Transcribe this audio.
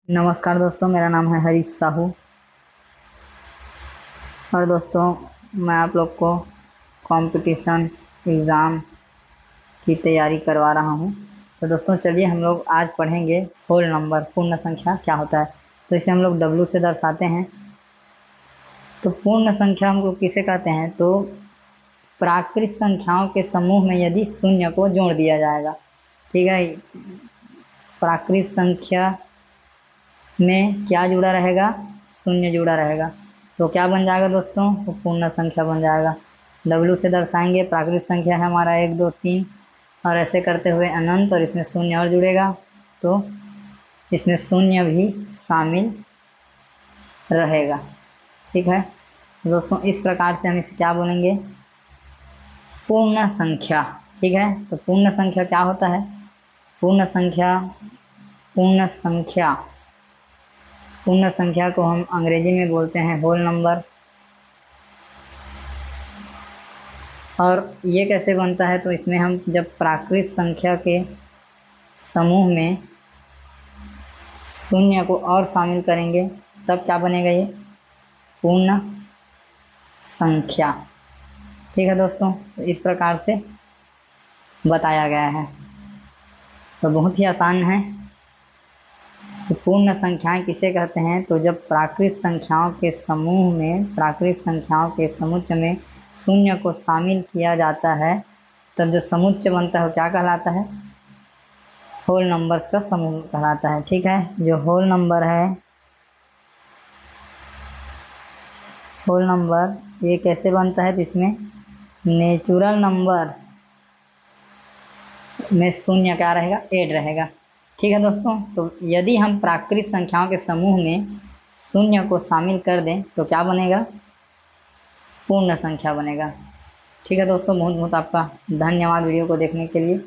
नमस्कार दोस्तों, मेरा नाम है हरीश साहू। और दोस्तों, मैं आप लोग को कंपटीशन एग्ज़ाम की तैयारी करवा रहा हूं। तो दोस्तों चलिए हम लोग आज पढ़ेंगे होल नंबर, पूर्ण संख्या क्या होता है। तो इसे हम लोग W से दर्शाते हैं। तो पूर्ण संख्या हम लोग किसे कहते हैं, तो प्राकृत संख्याओं के समूह में यदि शून्य को जोड़ दिया जाएगा। ठीक है, प्राकृत संख्या में क्या जुड़ा रहेगा, शून्य जुड़ा रहेगा। तो क्या बन जाएगा दोस्तों, तो पूर्ण संख्या बन जाएगा। W से दर्शाएंगे, प्राकृत संख्या है हमारा 1 2 3, और ऐसे करते हुए अनंत, और इसमें शून्य और जुड़ेगा तो इसमें शून्य भी शामिल रहेगा। ठीक है दोस्तों, इस प्रकार से हम इसे क्या बोलेंगे, पूर्ण संख्या। ठीक है, तो पूर्ण संख्या क्या होता है, पूर्ण संख्या पूर्ण संख्या को हम अंग्रेजी में बोलते हैं होल नंबर। और ये कैसे बनता है, तो इसमें हम जब प्राकृत संख्या के समूह में शून्य को और शामिल करेंगे तब क्या बनेगा, ये पूर्ण संख्या। ठीक है दोस्तों, तो इस प्रकार से बताया गया है। तो बहुत ही आसान है। तो पूर्ण संख्याएं किसे कहते हैं, तो जब प्राकृत संख्याओं के समूह में, प्राकृत संख्याओं के समुच्चय में शून्य को शामिल किया जाता है, तब जो समुच्चय बनता है वो क्या कहलाता है, होल नंबर्स का समूह कहलाता है। ठीक है, जो होल नंबर है, होल नंबर ये कैसे बनता है, तो इसमें नेचुरल नंबर में शून्य क्या रहेगा, 8 रहेगा। ठीक है दोस्तों, तो यदि हम प्राकृत संख्याओं के समूह में शून्य को शामिल कर दें तो क्या बनेगा, पूर्ण संख्या बनेगा। ठीक है दोस्तों, बहुत बहुत आपका धन्यवाद वीडियो को देखने के लिए।